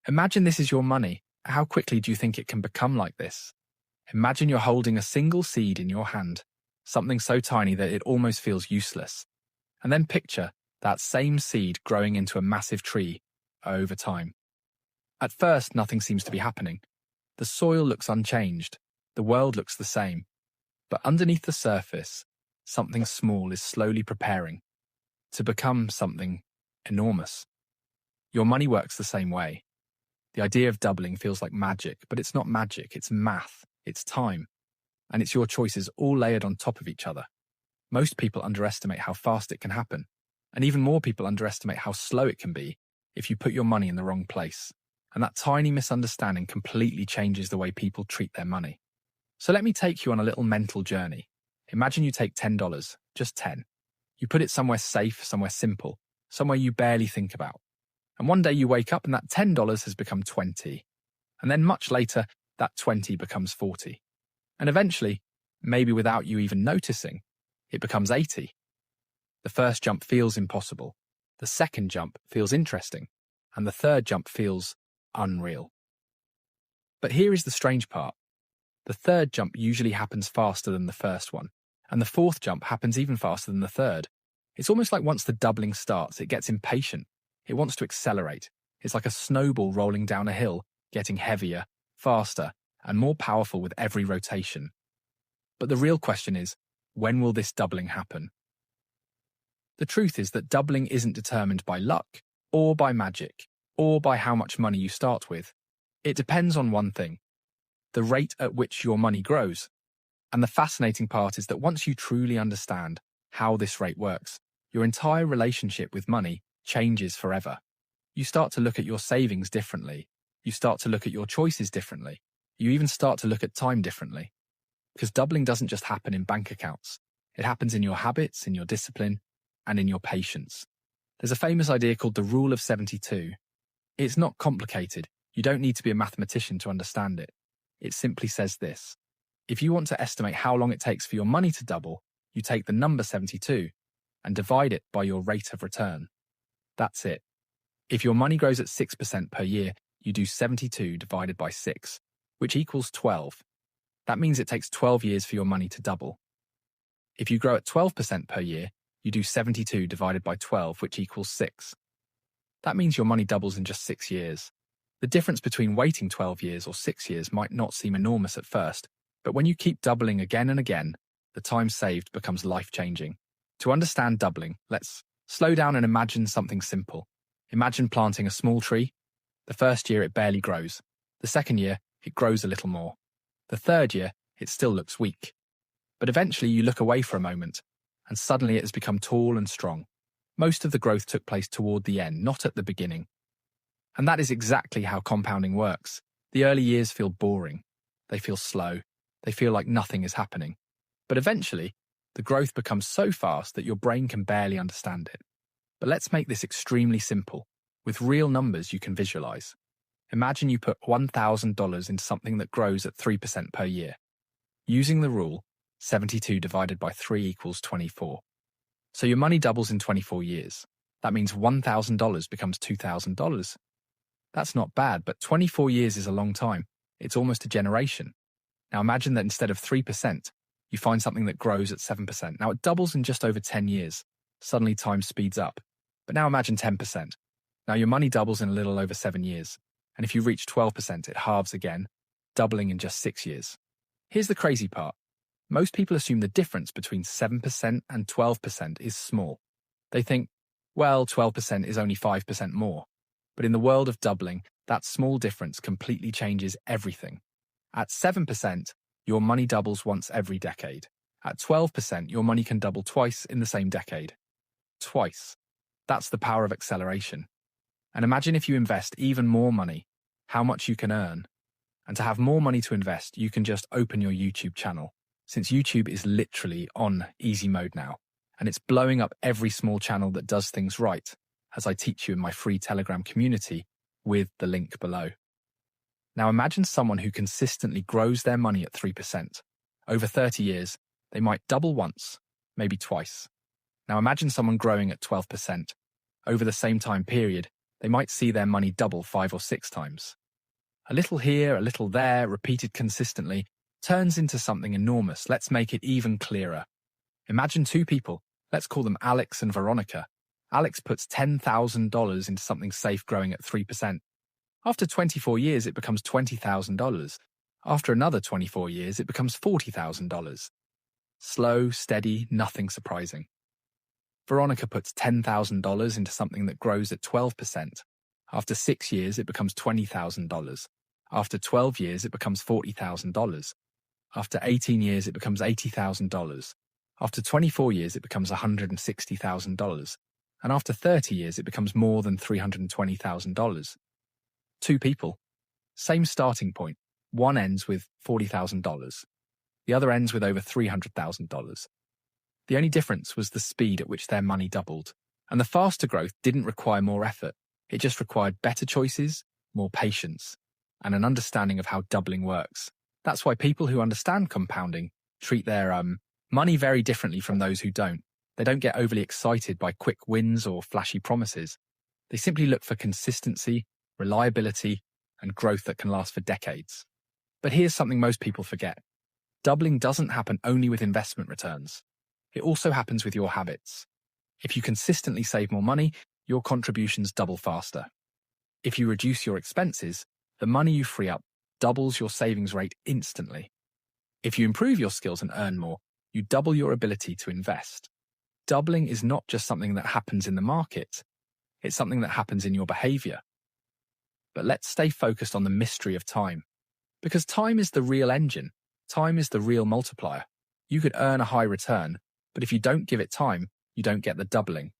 Imagine this is your money. How quickly do you think it can become like this? Imagine you're holding a single seed in your hand, something so tiny that it almost feels useless. And then picture that same seed growing into a massive tree over time. At first, nothing seems to be happening. The soil looks unchanged. The world looks the same. But underneath the surface, something small is slowly preparing to become something enormous. Your money works the same way. The idea of doubling feels like magic, but it's not magic, it's math, it's time, and it's your choices all layered on top of each other. Most people underestimate how fast it can happen, and even more people underestimate how slow it can be if you put your money in the wrong place. And that tiny misunderstanding completely changes the way people treat their money. So let me take you on a little mental journey. Imagine you take $10, just 10. You put it somewhere safe, somewhere simple, somewhere you barely think about. And one day you wake up and that $10 has become 20. And then much later, that 20 becomes 40. And eventually, maybe without you even noticing, it becomes 80. The first jump feels impossible. The second jump feels interesting. And the third jump feels unreal. But here is the strange part. The third jump usually happens faster than the first one. And the fourth jump happens even faster than the third. It's almost like once the doubling starts, it gets impatient. It wants to accelerate. It's like a snowball rolling down a hill, getting heavier, faster, and more powerful with every rotation. But the real question is, when will this doubling happen? The truth is that doubling isn't determined by luck, or by magic, or by how much money you start with. It depends on one thing: the rate at which your money grows. And the fascinating part is that once you truly understand how this rate works, your entire relationship with money changes forever. You start to look at your savings differently. You start to look at your choices differently. You even start to look at time differently. Because doubling doesn't just happen in bank accounts. It happens in your habits, in your discipline, and in your patience. There's a famous idea called the Rule of 72. It's not complicated. You don't need to be a mathematician to understand it. It simply says this: if you want to estimate how long it takes for your money to double, you take the number 72 and divide it by your rate of return. That's it. If your money grows at 6% per year, you do 72 divided by 6, which equals 12. That means it takes 12 years for your money to double. If you grow at 12% per year, you do 72 divided by 12, which equals 6. That means your money doubles in just 6 years. The difference between waiting 12 years or 6 years might not seem enormous at first, but when you keep doubling again and again, the time saved becomes life-changing. To understand doubling, let's slow down and imagine something simple. Imagine planting a small tree. The first year it barely grows. The second year, it grows a little more. The third year, it still looks weak. But eventually you look away for a moment, and suddenly it has become tall and strong. Most of the growth took place toward the end, not at the beginning. And that is exactly how compounding works. The early years feel boring. They feel slow. They feel like nothing is happening. But eventually, the growth becomes so fast that your brain can barely understand it. But let's make this extremely simple. With real numbers you can visualize. Imagine you put $1,000 in something that grows at 3% per year. Using the rule, 72 divided by 3 equals 24. So your money doubles in 24 years. That means $1,000 becomes $2,000. That's not bad, but 24 years is a long time. It's almost a generation. Now imagine that instead of 3%, you find something that grows at 7%. Now it doubles in just over 10 years. Suddenly time speeds up. But now imagine 10%. Now your money doubles in a little over 7 years. And if you reach 12%, it halves again, doubling in just 6 years. Here's the crazy part. Most people assume the difference between 7% and 12% is small. They think, well, 12% is only 5% more. But in the world of doubling, that small difference completely changes everything. At 7%, your money doubles once every decade. At 12%, your money can double twice in the same decade. Twice. That's the power of acceleration. And imagine if you invest even more money, how much you can earn. And to have more money to invest, you can just open your YouTube channel, since YouTube is literally on easy mode now, and it's blowing up every small channel that does things right, as I teach you in my free Telegram community with the link below. Now imagine someone who consistently grows their money at 3%. Over 30 years, they might double once, maybe twice. Now imagine someone growing at 12%. Over the same time period, They might see their money double 5 or 6 times. A little here, a little there, repeated consistently, turns into something enormous. Let's make it even clearer. Imagine 2 people. Let's call them Alex and Veronica. Alex puts $10,000 into something safe growing at 3%. After 24 years, it becomes $20,000. After another 24 years, it becomes $40,000. Slow, steady, nothing surprising. Veronica puts $10,000 into something that grows at 12%. After 6 years, it becomes $20,000. After 12 years, it becomes $40,000. After 18 years, it becomes $80,000. After 24 years, it becomes $160,000. And after 30 years, it becomes more than $320,000. 2 people. Same starting point. One ends with $40,000. The other ends with over $300,000. The only difference was the speed at which their money doubled. And the faster growth didn't require more effort. It just required better choices, more patience, and an understanding of how doubling works. That's why people who understand compounding treat their money very differently from those who don't. They don't get overly excited by quick wins or flashy promises. They simply look for consistency, reliability, and growth that can last for decades. But here's something most people forget. Doubling doesn't happen only with investment returns. It also happens with your habits. If you consistently save more money, your contributions double faster. If you reduce your expenses, the money you free up doubles your savings rate instantly. If you improve your skills and earn more, you double your ability to invest. Doubling is not just something that happens in the market, it's something that happens in your behavior. But let's stay focused on the mystery of time. Because time is the real engine. Time is the real multiplier. You could earn a high return, but if you don't give it time, you don't get the doubling.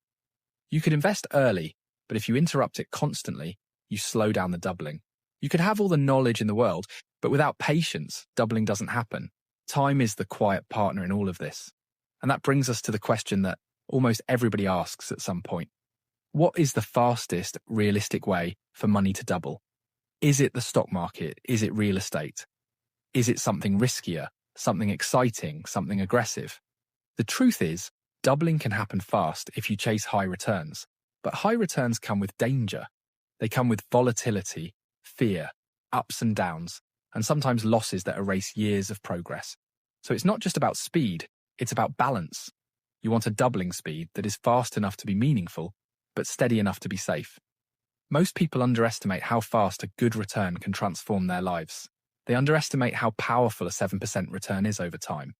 You could invest early, but if you interrupt it constantly, you slow down the doubling. You could have all the knowledge in the world, but without patience, doubling doesn't happen. Time is the quiet partner in all of this. And that brings us to the question that almost everybody asks at some point. What is the fastest, realistic way for money to double? Is it the stock market? Is it real estate? Is it something riskier, something exciting, something aggressive? The truth is, doubling can happen fast if you chase high returns. But high returns come with danger. They come with volatility, fear, ups and downs, and sometimes losses that erase years of progress. So it's not just about speed, it's about balance. You want a doubling speed that is fast enough to be meaningful, but steady enough to be safe. Most people underestimate how fast a good return can transform their lives. They underestimate how powerful a 7% return is over time.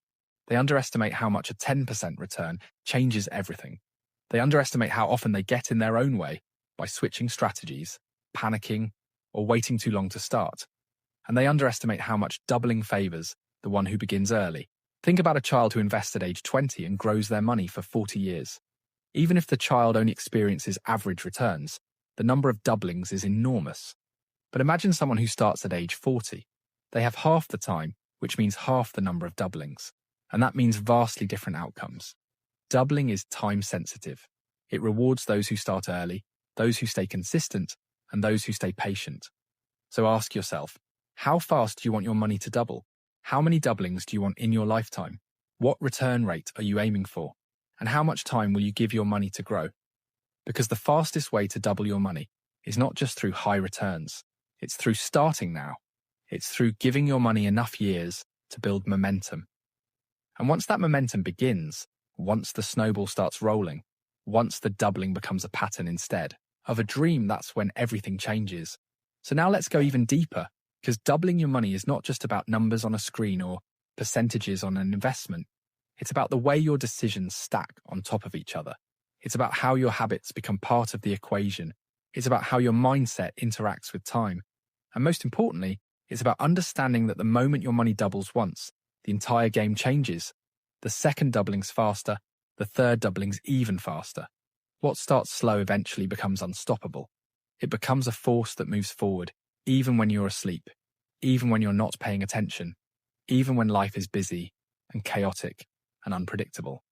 They underestimate how much a 10% return changes everything. They underestimate how often they get in their own way by switching strategies, panicking, or waiting too long to start. And they underestimate how much doubling favors the one who begins early. Think about a child who invests at age 20 and grows their money for 40 years. Even if the child only experiences average returns, the number of doublings is enormous. But imagine someone who starts at age 40. They have half the time, which means half the number of doublings. And that means vastly different outcomes. Doubling is time sensitive. It rewards those who start early, those who stay consistent, and those who stay patient. So ask yourself, how fast do you want your money to double? How many doublings do you want in your lifetime? What return rate are you aiming for? And how much time will you give your money to grow? Because the fastest way to double your money is not just through high returns. It's through starting now. It's through giving your money enough years to build momentum. And once that momentum begins, once the snowball starts rolling, once the doubling becomes a pattern instead of a dream, that's when everything changes. So now let's go even deeper, because doubling your money is not just about numbers on a screen or percentages on an investment. It's about the way your decisions stack on top of each other. It's about how your habits become part of the equation. It's about how your mindset interacts with time. And most importantly, it's about understanding that the moment your money doubles once, the entire game changes. The second doubling's faster, the third doubling's even faster. What starts slow eventually becomes unstoppable. It becomes a force that moves forward, even when you're asleep, even when you're not paying attention, even when life is busy and chaotic and unpredictable.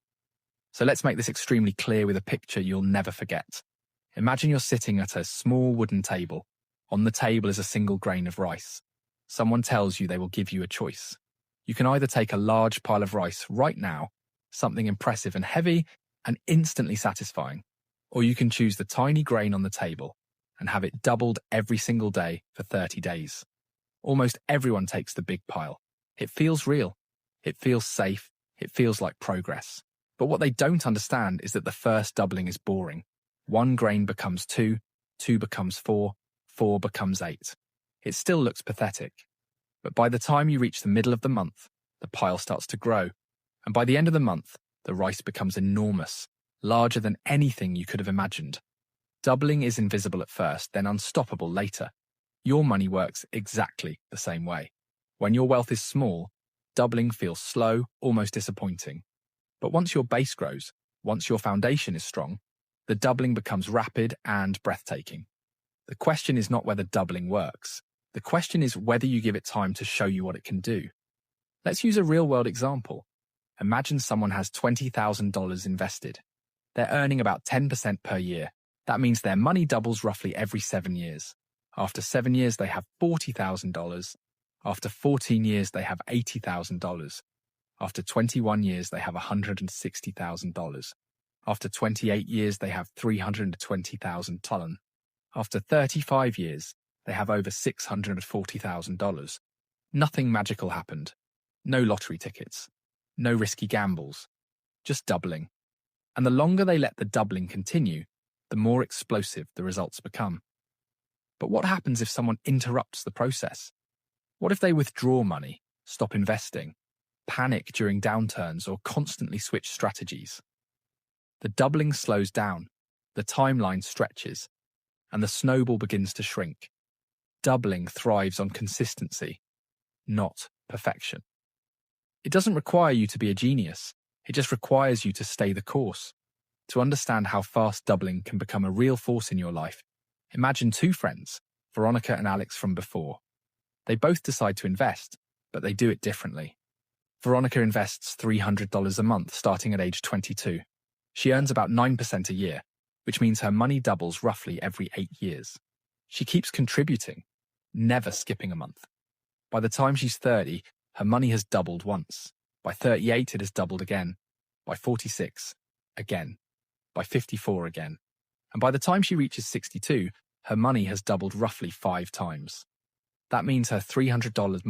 So let's make this extremely clear with a picture you'll never forget. Imagine you're sitting at a small wooden table. On the table is a single grain of rice. Someone tells you they will give you a choice. You can either take a large pile of rice right now, something impressive and heavy and instantly satisfying, or you can choose the tiny grain on the table, and have it doubled every single day for 30 days. Almost everyone takes the big pile. It feels real. It feels safe. It feels like progress. But what they don't understand is that the first doubling is boring. 1 grain becomes 2, 2 becomes 4, 4 becomes 8. It still looks pathetic. But by the time you reach the middle of the month, the pile starts to grow. And by the end of the month, the rice becomes enormous, larger than anything you could have imagined. Doubling is invisible at first, then unstoppable later. Your money works exactly the same way. When your wealth is small, doubling feels slow, almost disappointing. But once your base grows, once your foundation is strong, the doubling becomes rapid and breathtaking. The question is not whether doubling works. The question is whether you give it time to show you what it can do. Let's use a real-world example. Imagine someone has $20,000 invested. They're earning about 10% per year. That means their money doubles roughly every 7 years. After 7 years, they have $40,000. After 14 years, they have $80,000. After 21 years, they have $160,000. After 28 years, they have $320,000. After 35 years, they have over $640,000. Nothing magical happened. No lottery tickets. No risky gambles. Just doubling. And the longer they let the doubling continue, the more explosive the results become. But what happens if someone interrupts the process? What if they withdraw money, stop investing, panic during downturns, or constantly switch strategies? The doubling slows down, the timeline stretches, and the snowball begins to shrink. Doubling thrives on consistency, not perfection. It doesn't require you to be a genius. It just requires you to stay the course. To understand how fast doubling can become a real force in your life, imagine 2 friends, Veronica and Alex from before. They both decide to invest, but they do it differently. Veronica invests $300 a month starting at age 22. She earns about 9% a year, which means her money doubles roughly every 8 years. She keeps contributing, never skipping a month. By the time she's 30, her money has doubled once. By 38, it has doubled again. By 46, again. By 54 again. And by the time she reaches 62, her money has doubled roughly 5 times. That means her $300